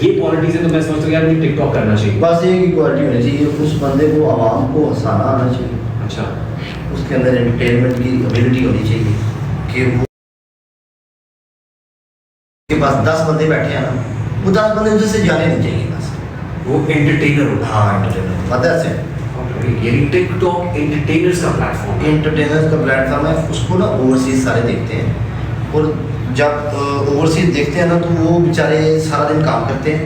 ये क्वालिटीज है तो मैं समझता हूँ यार मुझे टिकटॉक करना चाहिए। बस एक ही क्वालिटी होनी चाहिए, उस बंदे को आवाम को हंसाना आना चाहिए। अच्छा, उसके अंदर एंटरटेनमेंट की एबिलिटी होनी चाहिए कि वो के पास 10 बंदे बैठे हैं ना, वो 10 बंदे उधर से जाने नहीं चाहिए बस। वो एंटरटेनर होगा। हाँ एंटरटेनर पता है। ये टिकटॉक एंटरटेनर्स का प्लेटफॉर्म है। एंटरटेनर्स का प्लेटफॉर्म है, उसको ना ओवरसीज सारे देखते हैं, और जब ओवरसीज देखते हैं ना तो वो बेचारे सारा दिन काम करते हैं,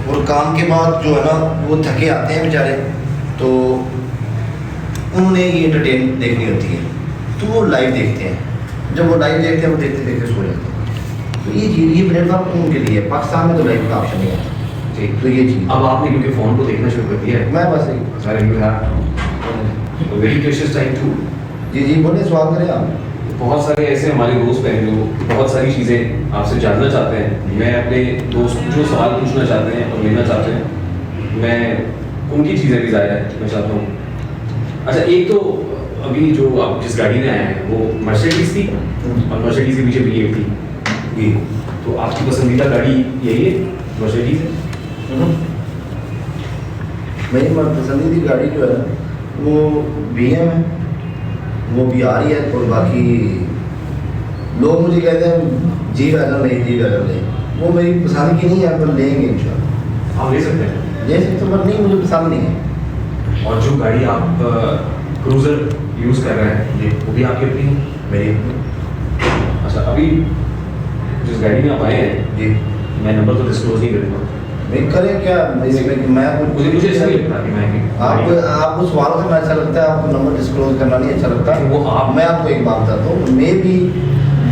और काम के बाद जो है ना वो थके आते हैं बेचारे, तो उन्होंने ये एंटरटेन देखनी होती है, तो वो लाइव देखते हैं। जब वो लाइव देखते हैं वो देखते देखते सो जाते हैं। तो ये चीज़ ये प्लेटफॉर्म उनके लिए है। पाकिस्तान में तो लाइव का ऑप्शन नहीं है। ठीक, तो ये चीज़ अब आपने क्योंकि फ़ोन को देखना शुरू कर दिया है, मैं बस एक अगर you have very precious time too. जी बोले सवाल करें आप। बहुत सारे ऐसे हमारे दोस्त हैं जो बहुत सारी चीज़ें आपसे जानना चाहते हैं। मैं अपने दोस्त जो सवाल पूछना चाहते हैं और लेना चाहते हैं, मैं उनकी चीज़ें भी ज़ाहिर है मैं चाहता हूँ। अच्छा, एक तो अभी जो आप जिस गाड़ी में आए हैं वो मर्सिडीज़ थी और मर्सिडीज़ के पीछे BM थी जी, तो आपकी पसंदीदा गाड़ी यही है, मर्सिडीज़ है? मेरी पसंदीदा गाड़ी जो है वो BM है, वो भी आ रही है। और बाकी लोग मुझे कहते हैं जी वैगन ले, वो मेरी पसंद की नहीं है, पर लेंगे इंशाल्लाह। आप ले सकते हैं? ले सकते पर नहीं, मुझे पसंद नहीं है। और जो गाड़ी आप क्रूज़र यूज़ कर रहे हैं ये वो भी आपकी अपनी है? मेरी अच्छा, अभी जिस गाड़ी में आप आए हैं जी, मैं नंबर तो डिस्क्लोज नहीं करूँगा। मैं करें क्या इसमें, मैं मुझे ऐसा नहीं लगता कि मैं आपको सवाल करना अच्छा लगता है, आपको नंबर डिस्क्लोज करना नहीं अच्छा लगता। वो आप मैं आपको एक बात बताता हूँ, मैं भी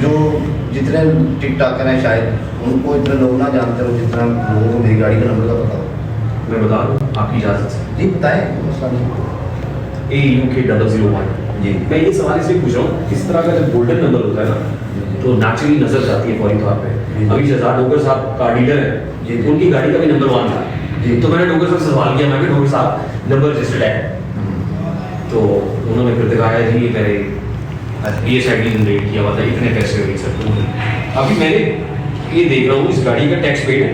जो जितने टिकटॉकर हैं शायद उनको इतने लोग ना जानते हो जितना लोगों को मेरी गाड़ी का नंबर का पता हो। मैं बता दूँ आपकी इजाज़त से। जी बताएं, मसला नहीं। AUK 001 जी मैं ये सवाल इसलिए पूछ रहा हूँ, इस तरह का जब गोल्डन नंबर होता है ना तो नेचुरली नजर जाती है फौरी तौर पे। अभी शहजाद डोगर साहब कार डीलर है, जी। उनकी गाड़ी का भी नंबर 1 था जी। तो मैंने डोगर साहब से सवाल किया, मैं भी डोगर साहब नंबर रजिस्टर्ड है, तो उन्होंने फिर दिखाया जी ये मेरे PSID जनरेट किया हुआ था, इतने पैसे हुए सर। तो अभी मैंने ये देख रहा हूँ इस गाड़ी का टैक्स पेड है।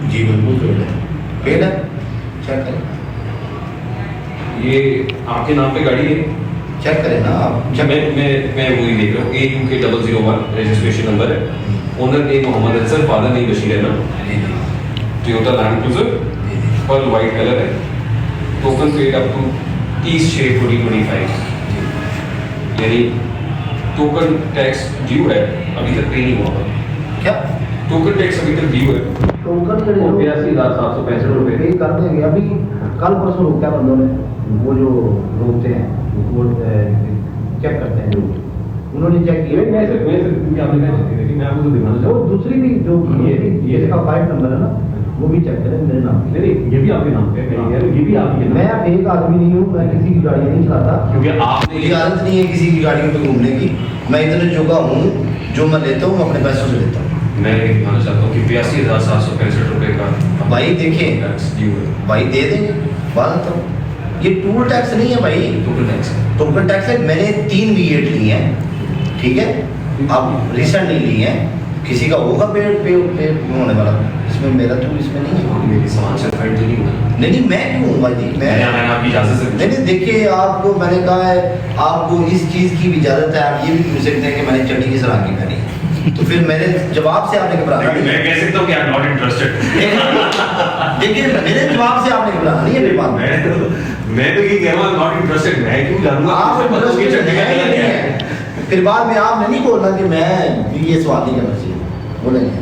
जी बिल्कुल पेड है, चेक करें, ये आपके नाम पे गाड़ी है? चेक करें ना आप। मैं वही देख रहा हूँ, AUK 001 रजिस्ट्रेशन नंबर है, owner name Mohammad Ansar, father name Bashir Ahmed, ji ji Toyota land cruiser जी जी और वाइट कलर है, टोकन पेड अप टू 30/6/2025, यानी टोकन टैक्स ड्यू है, अभी तक पे नहीं हुआ। क्या टोकन टैक्स अभी तक ड्यू है टोकन के 82,765 रुपये। पे कर देंगे। अभी कल परसों रोका बंदों ने, वो जो रोकते हैं वो चेक करते हैं, जो उन्होंने चेक किया। मैं आपने कहा देखिए मैं आपको तो दिखाना वो चाहूँ, दूसरी भी जो ये इसका 5 नंबर है ना, वो भी चेक करें मेरे नाम पे। नहीं ये भी आपके नाम पे है, ये भी आपकी है ना? मैं एक आदमी नहीं हूँ, मैं किसी की गाड़ी नहीं चलाता, क्योंकि आपने मेरी आदत नहीं है किसी की गाड़ियों पे घूमने की। मैं इतने जोगा हूँ, जो मैं लेता हूँ अपने पैसों से लेता हूँ। मैं ये दिखाना चाहता हूँ कि 82,765 रुपये का भाई देखिए, टैक्स ड्यू है। भाई दे देंगे, बात तो ये टूल टैक्स नहीं है भाई, टोकन टैक्स टोकन टैक्स है। मैंने 3 V8 ली हैं, ठीक है, अब रिसेंट नहीं ली है, किसी का होगा पे होने वाला, इसमें मेरा तो इसमें नहीं है। मेरी सामान से फाइट तो नहीं हुआ। नहीं मैं क्यों हूँ भाई जी, मैंने आपकी इजाज़त से नहीं देखिए, आपको मैंने कहा है आपको इस चीज़ की भी इजाज़त है, आप ये भी पूछ सकते हैं कि मैंने चड्डी की सलाह की पहनी, तो फिर मेरे जवाब से आपने घबराना नहीं। मैं कह सकता हूँ कि आई एम नॉट इंटरेस्टेड। देखिए मेरे जवाब से आपने घबराना नहीं है मेरी बात। मैं तो ये कह रहा हूँ नॉट इंटरेस्टेड, मैं क्यों जानूंगा आप आपके चड्डी का कलर क्या है? फिर बाद में आपने नहीं बोलना कि मैं ये सवाल नहीं करना चाहिए, बोलेंगे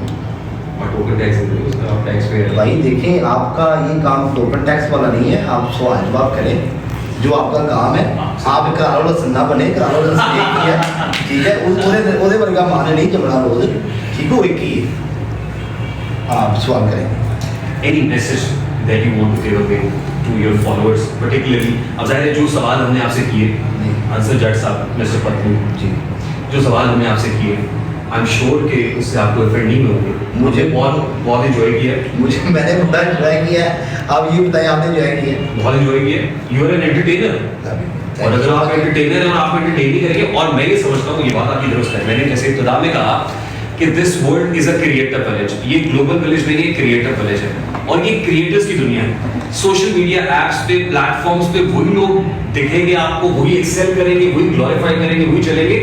और टोकन टैक्स उसका आप टैक्स पे भाई। देखें आपका ये काम टोकन टैक्स वाला नहीं है, आप सवाल जवाब करें, जो आपका काम है। आप करारो लसन्ना बने, करारो लसन एक ही है, ठीक है, ओदे वर्गा माने नहीं जबड़ा रोज, ठीक है, एक ही है। आप सवाल करें। Any message that you want to give away to your followers particularly? अब जाहिर है जो सवाल हमने आपसे किए, आंसर जट साहब, मिस्टर पत्नी जी, जो सवाल हमने आपसे किए, आई एम श्योर कि उससे आपको इफेक्ट नहीं होंगे। मुझे बहुत एंजॉय किया, मैंने बड़ा एंजॉय किया है। आप ये बताएं आपने एंजॉय किया? बहुत एंजॉय किया। यू आर एन एंटरटेनर, और अगर आप एंटरटेनर हैं और आप एंटरटेन नहीं करेंगे, और मैं ये समझता हूँ ये बात आपकी दुरुस्त है। मैंने जैसे इब्तिदा में कहा कि this world is a creator village. ये ग्लोबल विलेज नहीं है, क्रिएटर विलेज है और ये क्रिएटर्स की दुनिया है। सोशल मीडिया एप्स पे, प्लेटफॉर्म्स पे वही लोग दिखेंगे आपको, वही एक्सेल करेंगे, वही ग्लोरीफाई करेंगे, वही चलेंगे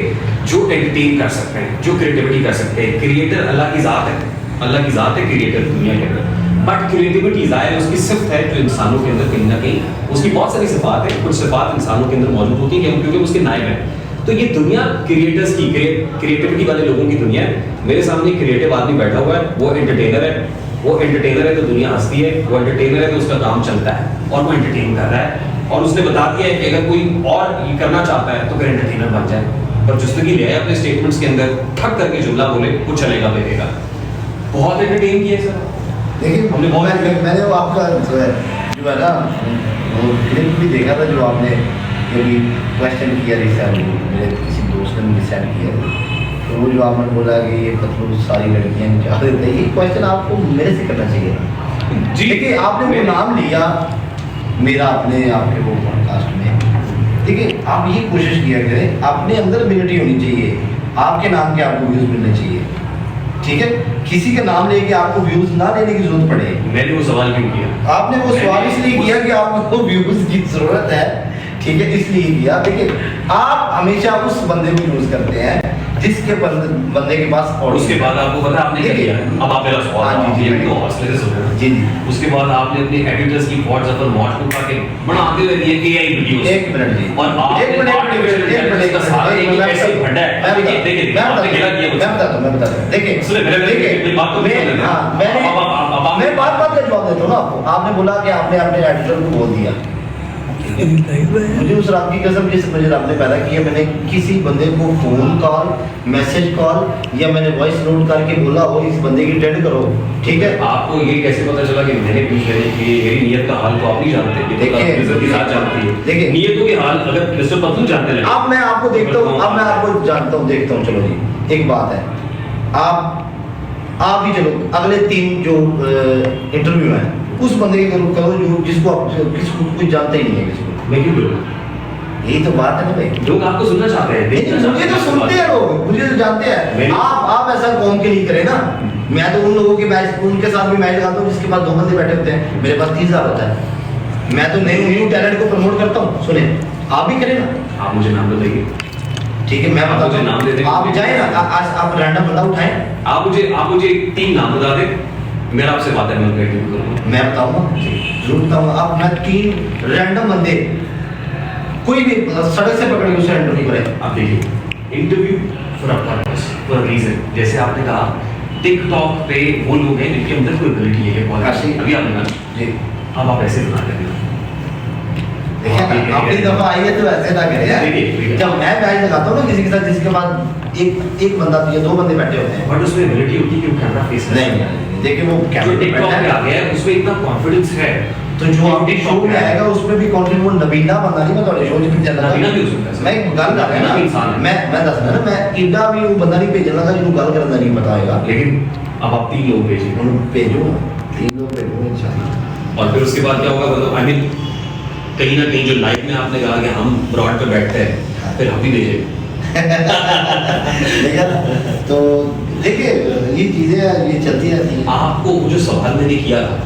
जो एंटरटेन कर सकते हैं, जो क्रिएटिविटी कर सकते हैं। क्रिएटर अल्लाह की जात है, अल्लाह की जात है क्रिएटर दुनिया के अंदर। बट क्रिएटिविटी जाहिर उसकी सिफ्त है जो इंसानों के अंदर कहीं ना कहीं, उसकी बहुत सारी सिफात है, कुछ सिफात इंसानों के अंदर मौजूद होती है क्योंकि उसके नायब है। तो ये दुनिया क्रिएटर्स की, क्रिएटिविटी वाले लोगों की दुनिया है। मेरे सामने क्रिएटिव आदमी बैठा हुआ है, वो एंटरटेनर है, वो एंटरटेनर है तो दुनिया हंसती है, वो एंटरटेनर है तो उसका काम चलता है और वो एंटरटेन कर रहा है। और उसने बता दिया है कि अगर कोई और ये करना चाहता है तो फिर एंटरटेनर बन जाए और जुस्तगी ले आए अपने स्टेटमेंट्स के अंदर, ठक करके जुमला बोले, कुछ चलेगा बेचेगा। बहुत एंटरटेन किया सर। देखिए मैंने वो आपका जो है ना वो क्लिप भी देखा था जो आपने कभी क्वेश्चन किया रिसेंट, मेरे किसी दोस्त ने मुझे सेंड किया, तो वो जो आपने बोला कि ये मतलब सारी लड़कियां चाह देते हैं, ये क्वेश्चन आपको मेरे से करना चाहिए था जी। देखिए आपने वो नाम लिया मेरा अपने आपके वो पॉडकास्ट में, देखिए आप ये कोशिश किया करें, अपने अंदर एबिलिटी होनी चाहिए, आपके नाम के आपको व्यूज़ मिलने चाहिए, ठीक है। किसी का नाम लेके आपको व्यूज़ ना लेने की जरूरत पड़े। मैंने वो सवाल क्यों किया? आपने वो सवाल इसलिए किया कि आपको व्यूज़ की जरूरत है, ठीक है, इसलिए किया। देखिए आप हमेशा उस बंदे को यूज करते हैं जिसके बंदे के पास, और उसके बाद आपको पता आपने क्या किया? अब आप मेरा सवाल तो हौसले से सुनो जी जी। उसके बाद आपने अपने एडिटर्स की व्हाट्सएप पर मॉड को उठा के बनाते हुए दिए एआई वीडियोस। एक मिनट जी, और आपने आर्टिफिशियल इंटेलिजेंस का सारा एक ऐसे भंडा है। मैं देखिए आपने क्या किया? मैं बता दूं देखिए सुनिए मेरी बात तो मैं बात का जवाब देता हूं ना आपको। आपने बोला कि आपने अपने एडिटर को बोल दिया, मुझे उस रात की कसम जिस मुझे रब ने पैदा किया, मैंने किसी बंदे को फोन कॉल, मैसेज कॉल या मैंने वॉइस नोट करके बोला हो इस बंदे की डेड करो, ठीक है। आपको ये कैसे पता चला कि मैंने पूछ लिया कि मेरी नियत का हाल तो आप नहीं जानते? देखिए इज्जत की बात जानती है, देखिए नियतों के हाल अगर मिस्टर पतलू जानते हैं। अब मैं आपको देखता हूं, अब मैं आपको जानता हूं, देखता हूं। चलो जी एक बात है, आप भी चलो अगले 3 जो इंटरव्यू है उस बंदे की करो जो जिसको आप किसको कुछ जानते ही नहीं है किसी को। मैं क्यों बोलूं? यही तो बात है ना भाई, लोग आपको सुनना चाहते हैं, मुझे तो सुनते हैं लोग, मुझे तो जानते हैं। आप ऐसा कौन के लिए करें ना, मैं तो उन लोगों के मैच उनके साथ भी मैच लगाता हूँ जिसके पास 2 बंदे बैठे होते हैं, मेरे पास 30,000 होता है। मैं तो न्यू टैलेंट को प्रमोट करता हूँ। सुने आप भी करें ना, आप मुझे नाम बताइए, ठीक है मैं बताता हूँ, नाम दे दें। आप जाए ना, आज आप रैंडम बंदा उठाएं, आप मुझे 3 नाम बता दें, मेरा आपसे बात है, मैं उनका इंटरव्यू करूंगा। मैं बताऊंगा जरूर बताऊंगा। अब मैं 3 रैंडम बंदे कोई भी सड़क से पकड़ के उसे इंटरव्यू करें। आप देखिए interview for a purpose, for a reason. जैसे आपने कहा टिकटॉक पे वो लोग हैं जिनके अंदर कोई एबिलिटी है, अभी आपने कहा जी, अब आप ऐसे बना देना। देखिए अपनी दफा आई है तो ऐसे ना करें। जब मैं मैच लगाता हूँ ना किसी के साथ जिसके बाद एक बंदा या 2 बंदे बैठे होते हैं, बट उसमें एबिलिटी होती है कि वो कैमरा फेस नहीं, देखिए वो कैमरा टिकटॉक पे आ गया है उसमें इतना कॉन्फिडेंस है, तो जो आपके शो में आएगा उसमें भी कॉन्फिडेंस। वो नबीना बंदा नहीं, मैं थोड़े शो में चल रहा नबीना भी हो सकता है। मैं गल कर रहा हूं ना, मैं दस रहा ना, मैं इतना भी वो बंदा नहीं भेजना था जिन्होंने गल करना नहीं पता होगा। लेकिन अब आप 3 लोग भेजिए, उन्हें भेजो 3 लोग भेजो इंशाल्लाह। और फिर उसके बाद क्या होगा मतलब आई मीन कहीं ना कहीं जो लाइफ में आपने कहा कि हम ब्रॉड पे बैठते हैं, फिर हम भी भेजेंगे। तो देखिए ये चीजें ये चलती रहती हैं। आपको वो जो सवाल मैंने किया था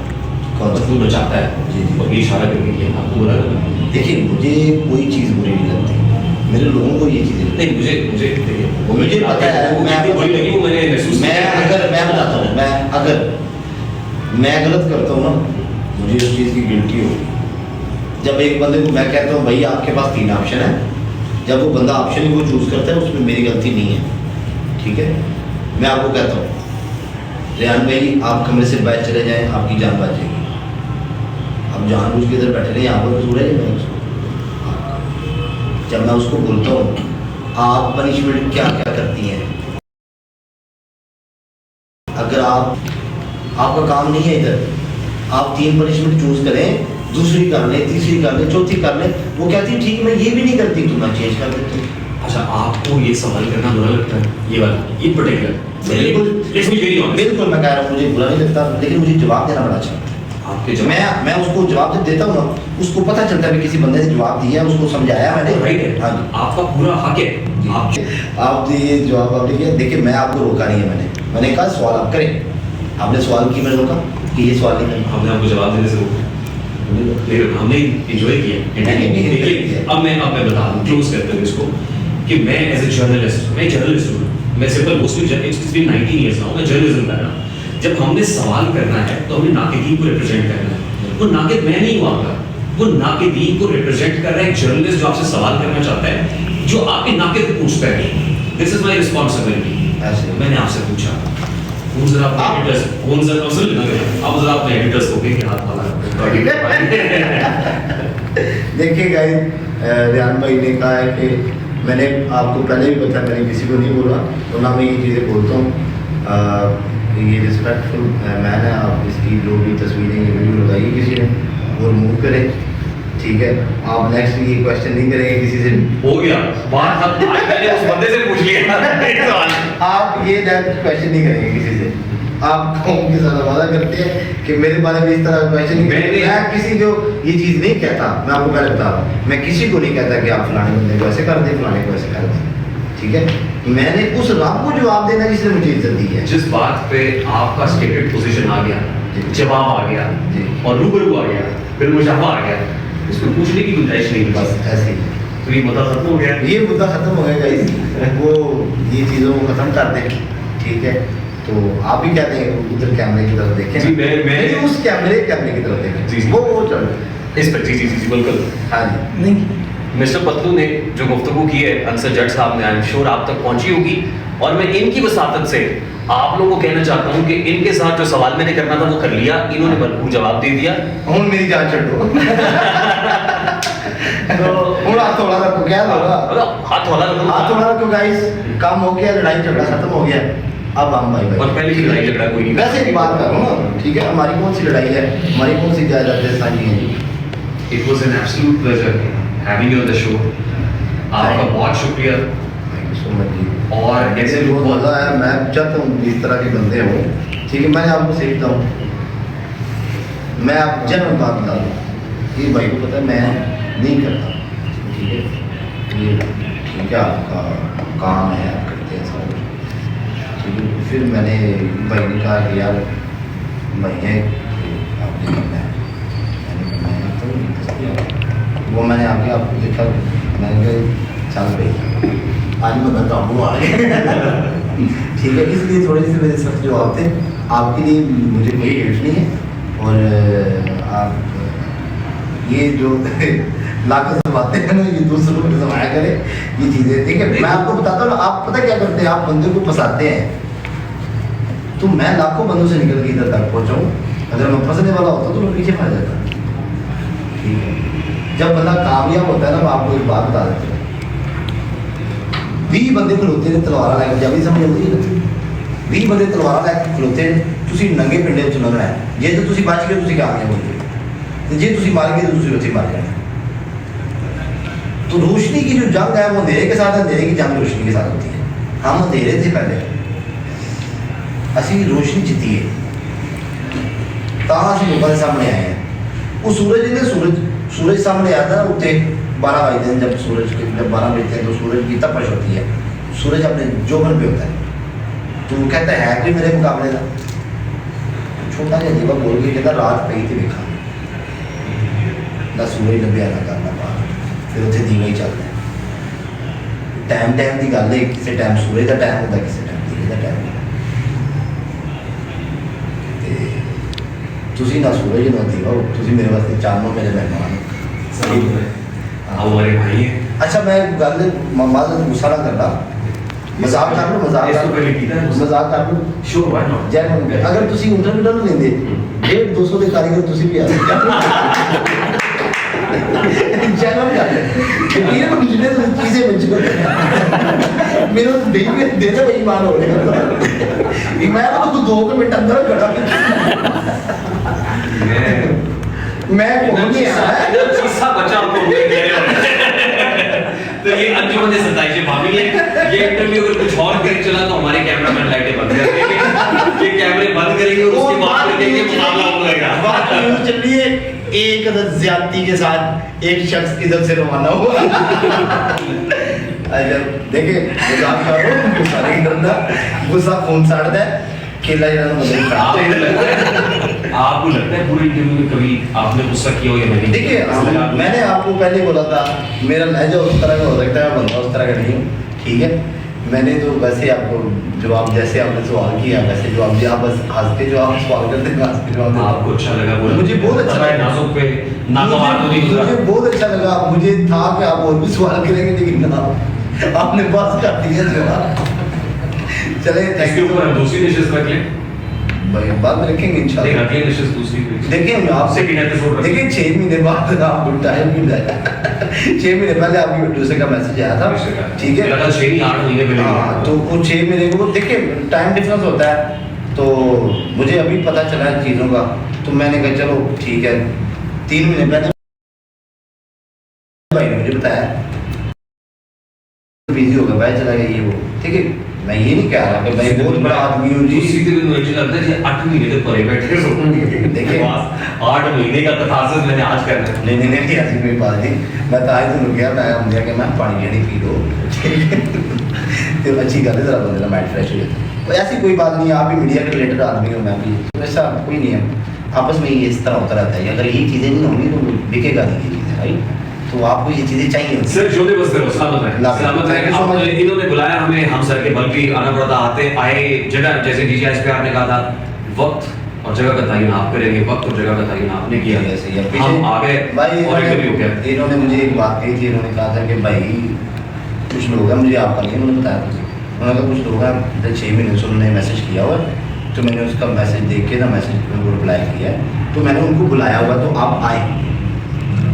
कौन सा बचाता है जी जी, और ये इशारा करके किया था, आपको बुरा लगा? देखिए मुझे कोई चीज़ बुरी नहीं लगती, मेरे लोगों को ये चीज़ें नहीं, मुझे पता है। मैं अगर मैं बताता हूँ, मैं गलत करता हूँ ना, मुझे उस चीज़ की गिल्टी हो। जब एक बंदे को मैं कहता हूँ भाई आपके पास 3 ऑप्शन है, जब वो बंदा ऑप्शन को चूज करता है उसमें मेरी गलती नहीं है, ठीक है। मैं आपको कहता हूँ रेहान भाई आप कमरे से बाहर चले जाएं, आपकी जान बच जाएगी। आप जानबूझ के इधर बैठे रहे, यहाँ पर कसूर है मैं उसको। जब मैं उसको बोलता हूँ आप पनिशमेंट क्या क्या करती हैं, अगर आपका काम नहीं है इधर, आप 3 पनिशमेंट चूज करें, दूसरी कर ले, तीसरी कर ले, चौथी कर ले, वो कहती है ठीक मैं ये भी नहीं करती, तुम चेंज कर देते हो। अच्छा आपको ये सवाल करना बुरा लगता है, ये वाला ये पर्टिकुलर? बिल्कुल मैं कह रहा हूँ मुझे बुरा नहीं लगता, लेकिन मुझे जवाब देना बड़ा अच्छा लगता है। आपके मैं उसको जवाब जब देता हूँ ना, उसको पता चलता है कि किसी बंदे ने जवाब दिया, उसको समझाया मैंने। राइट है, हाँ आपका पूरा हक है। आप ये जवाब आपने किया, देखिए मैं आपको रोका नहीं है मैंने, मैंने कहा सवाल आप करें, आपने सवाल की, मैंने रोका कि ये सवाल नहीं करना। हमने आपको जवाब देने से रोका, हमने इंजॉय किया। देखिए अब मैं बता दूं, क्लोज करते हुए इसको, कि मैं एज ए जर्नलिस्ट, मैं जर्नलिस्ट हूँ, मैं simple mostly it's been 19 years now, मैं जर्नलिज्म कर रहा हूँ। जब हमने सवाल करना है तो हमें नाकिदीन को रिप्रेजेंट करना है। वो नाकिद मैं नहीं हूँ आपका, वो नाकिदीन को रिप्रेजेंट कर रहा है एक जर्नलिस्ट जो आपसे सवाल करना चाहता है, जो आपके नाकिद पूछता है। This is my responsibility. मैंने आपसे पूछा, फोन जरा अपने एडिटर्स, फोन जरा सुन लेना, अब जरा अपने एडिटर्स को भी हाथ वाला देखिए गाइस, रियान भाई ने कहा है कि मैंने आपको पहले भी बताया, मैंने किसी को नहीं बोला, तो ना मैं ये चीज़ें बोलता हूँ। ये रिस्पेक्टफुल मैन है, आप इसकी जो भी तस्वीरें ये वीडियो लगाइए किसी ने, वो रिमूव करें, ठीक है। आप नेक्स्ट ये क्वेश्चन नहीं करेंगे किसी से। हो गया बात, अब मैंने उस बंदे से पूछ लिया। आप ये नेक्स्ट क्वेश्चन नहीं करेंगे किसी से। आप कौन के साथ वादा करते हैं कि मेरे बारे में इस तरह का क्वेश्चन नहीं करेंगे। मैं किसी को ये चीज़ नहीं कहता, मैं आपको पहले बता रहा हूँ, मैं किसी को नहीं कहता कि आप फलाने बंदे को ऐसे कर दें, फलाने को ऐसे कर दें, ठीक है। मैंने उस रब को जवाब देना जिसने मुझे इज्जत दी है। जिस बात पे आपका स्टेटेड पोजीशन आ गया, जवाब आ गया और रूबरू आ गया, फिर मुशाफा आ गया, इसको पूछने की गुंजाइश नहीं, बस ऐसे ही। तो ये मुद्दा खत्म हो गया, ये मुद्दा खत्म हो गया गाइस। वो ये चीज़ों को खत्म कर दें, ठीक है। तो आप भी कहते हैं उधर कैमरे की तरफ देखें। जी, मैं उस कैमरे की तरफ देखें। जी, वो चल इस पर जी बिल्कुल। हाँ जी। नहीं, मिस्टर पतलू ने जो गुफ्तगू की है आंसर जज साहब ने, आई एम श्योर आप तक पहुंची होगी, और मैं इनकी वसातत से आप लोगों को कहना चाहता हूं कि इनके साथ जो सवाल मैंने करना था वो कर लिया, इन्होंने भरपूर जवाब दे दिया। हूं मेरी जान छड्डो। तो हुण हाथ थोड़ा रखो, क्या होगा, हाथ थोड़ा रखो गाइस, काम हो गया, लड़ाई झगड़ा खत्म हो गया, अब हम भाई और पहले की लड़ाई झगड़ा कोई नहीं। वैसे एक बात कर रहा हूँ ना, ठीक है, हमारी कौन सी लड़ाई है, हमारी कौन सी जायदादें साझी हैं जी। It was an absolute pleasure having you on the show. आपका बहुत शुक्रिया। थैंक यू सो मच जी। और ऐसे बहुत लोग मज़ा आया, मैं चाहता हूँ इस तरह के बंदे हों, ठीक है। मैं आपको सीखता हूँ, मैं आप जन्म बात बता दूँ, ये भाई को पता है मैं नहीं करता, ठीक है। ये ठीक है, आपका काम है, आप करते हैं सब, ठीक है। फिर मैंने भाई ने कहा कि यार भाई है आपने करना है, मैंने तो वो मैंने आके आपको देखा, मैंने कहा चल भाई आज मैं बताता हूँ आगे। ठीक है, इसलिए थोड़ी सी मेरे सख्त जवाब थे आपके लिए, मुझे कोई हेट नहीं है। और आप ये जो लाखों से बातें हैं ना, ये दूसरों को समाया करें ये चीज़ें, ठीक है। मैं आपको बताता हूँ, आप पता क्या करते हैं, आप बंदे को फंसाते हैं। तो मैं लाखों बंदों से निकल के इधर तक पहुँचा हूँ, अगर मैं फंसने वाला होता तो मैं पीछे फंस जाता, ठीक है। जब बंदा कामयाब होता है ना, मैं आपको एक बात बता देता हूँ, 20 बंदे खलोते ने तलवार लैके, जब भी समझ आती है ना, 20 बंदे तलवार लैके खलोते ने, तुसी नंगे पिंडे च लंघना है, जे तो तुसी बच गए तुसी कामयाब हो गए, तो जे तुसी मार गए तो तुसी उत्थे मर जाना। तो रोशनी की जो जंग है वो अंधेरे के साथ है, अंधेरे की जंग रोशनी के साथ होती है। हम अंधेरे थे पहले, असी रोशनी जीती है, असी लोगों के सामने आए हैं। वो सूरज सामने आता है, उत्ते 12 बजते हैं, जब सूरज के जब 12 बजते हैं तो सूरज की तपश होती है, सूरज अपने जोबन पे होता है, तो वो कहता है कि मेरे मुकाबले का छोटा जिहा दीवा बोल के कहता रात पई तो देखा ना सूरज लभ्या ना करना पार, फिर उत्थे दीवा ही चलता है। टाइम की गल है, किसी टाइम सूरज का टाइम होता, किसी टाइम दीवे का टाइम होता। तुसी ना सूरज ना दीवा, तुसी मेरे वास्ते चानों, मेरे मेहमान सही है। हमारे भाई हैं। अच्छा मैं गल माजर गुस्सा ना करना, मजाक कर लो, मजाक कर लो, श्योर व्हाई नॉट। जय मन अगर तुसी इंटरव्यू ना लेंदे 150-200 के कारीगर तुसी भी आ चैनल कर ये तो जिन्हें तो चीजें बन चुके मेरे तो देख के देने बेईमान हो रहे मैं तो 2 मिनट अंदर खड़ा मैं कौन नहीं आया शीशा बचा को तो ये अंजुमन सताइश भाभी है। ये इंटरव्यू अगर कुछ और कर चला तो हमारे कैमरामैन लाइटें बंद कर देंगे, ये कैमरे बंद करेंगे और उसके बाद देखेंगे मुकाबला होगा। बात यूं चलिए, एक अदद ज्यादती के साथ एक शख्स इधर से रवाना हुआ, अच्छा देखिए मजाक कर रहा हूं, गुस्सा नहीं करना, गुस्सा खून साड़ता है, केला जरा मतलब आपको लगता है पूरे इंटरव्यू में कभी आपने गुस्सा किया हो या नहीं? देखिए मैंने आपको पहले बोला था मेरा लहजा उस तरह का हो सकता है, बंदा उस तरह का नहीं हूँ, ठीक है। मैंने तो वैसे आपको जवाब जैसे आपने सवाल किया वैसे जवाब दिया, आप बस हंस के जो आप सवाल करते हैं हंस के जवाब देता हूं। आपको अच्छा लगा बोला? मुझे बहुत अच्छा लगा, नाजुक पे नागवार तो नहीं गुजरा। मुझे बहुत अच्छा लगा, मुझे था कि आप और भी सवाल करेंगे लेकिन ना आपने बस कर दिया जवाब। चले इसके ऊपर हम दूसरी डिशेस रख लें, भाई बाद में रखेंगे इंशाल्लाह। अगली डिशेस दूसरी देखिए मैं आपसे सेकंड एपिसोड देखिए 6 महीने बाद आप टाइम मिल जाएगा, 6 महीने पहले आपकी दूसरे का मैसेज आया था, ठीक है, लगा 6 नहीं 8 महीने पहले। हाँ तो वो 6 महीने को देखिए टाइम डिफरेंस होता है, तो मुझे अभी पता चला है चीज़ों का, तो मैंने कहा चलो ठीक है। 3 महीने पहले भाई ने मुझे बताया बिजी हो गया, भाई चला गया ये वो, ठीक है। मैं ये नहीं कह रहा कि भाई बहुत बड़ा आदमी हूँ जी, उसी दिन मुझे लगता है कि 8 महीने तक परे बैठे हो। देखिए 8 महीने का तथासुस मैंने आज करना है। नहीं ऐसी कोई बात नहीं, मैं तो आज तो गया, मैं हमने कि मैं पानी नहीं पी लो तो अच्छी गल है, जरा बंदे का माइंड फ्रेश हो जाता है। तो ऐसी कोई बात नहीं है, आप भी मीडिया के रिलेटेड आदमी हो, मैं भी, ऐसा कोई नहीं है, आपस में ये इस तरह होता रहता है। अगर ये चीज़ें नहीं होंगी तो बिकेगा नहीं ये चीज़ें, राइट। तो आपको ये चीज़ें चाहिए। सर जोधे बसते रहो, सलामत रहे। अब इन्होंने बुलाया हमें, हम सर के बल भी आना पड़ता, आए जगह, जैसे डीजे पे आपने कहा था वक्त और जगह का तयन आप करेंगे, वक्त और जगह का तयन आपने किया, ऐसे ही हम आ गए भाई। और इंटरव्यू हो गया। इन्होंने मुझे एक बात कही थी, इन्होंने कहा था कि भाई कुछ लोग हैं, मुझे आपका नहीं उन्होंने बताया था, उन्होंने कहा कुछ लोग हैं 6 महीने से उन्होंने मैसेज किया हुआ है, तो मैंने उसका मैसेज देख के ना मैसेज को रिप्लाई किया है, तो मैंने उनको बुलाया हुआ, तो आप आए।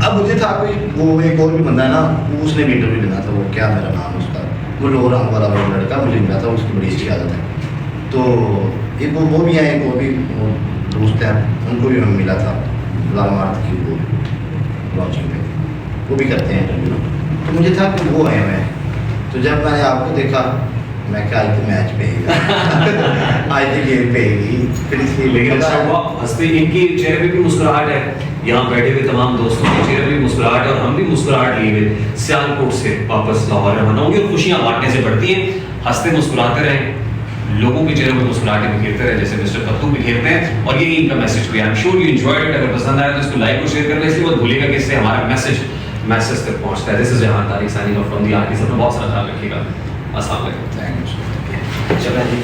अब मुझे था कोई वो एक और भी बंदा है ना, उसने भी इंटरव्यू लेना था, वो क्या मेरा नाम उसका, वो लोहराम वाला वो लड़का मुझे मिला था, उसकी बड़ी अच्छी आदत है। तो एक वो भी हैं, एक वो भी वो दोस्त हैं, उनको भी हमें मिला था लामार्थ की वो लॉन्चिंग पे, वो भी करते हैं इंटरव्यू। तो मुझे था कि वो आए हुए हैं, तो जब मैंने आपको देखा मैं क्या आज तो मैच पेगा आज तो गेम पेगी, फिर इसलिए लेकिन अच्छा हुआ, हंसते इनकी चेहरे पे भी मुस्कुराहट है, यहाँ बैठे हुए तमाम दोस्तों के चेहरे पे भी मुस्कुराहट है, और हम भी मुस्कुराहट लिए हुए सियालकोट से वापस लाहौर रवाना होंगे, और खुशियाँ बांटने से बढ़ती हैं। हंसते मुस्कुराते रहें, लोगों के चेहरों पे मुस्कुराहटें बिखेरते रहे जैसे मिस्टर पत्तू बिखेरते हैं, और यही इनका मैसेज भी। I am sure you enjoyed it. अगर पसंद आया तो इसको लाइक और शेयर करना, इसलिए मत भूलिएगा कि इससे हमारा मैसेज तक पहुंचता है। दिस इज जहां Tariq signing off from the artist. अपना बहुत सारा ख्याल रखिएगा। अस्सलाम वालेकुम। चला जी।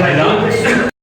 चलो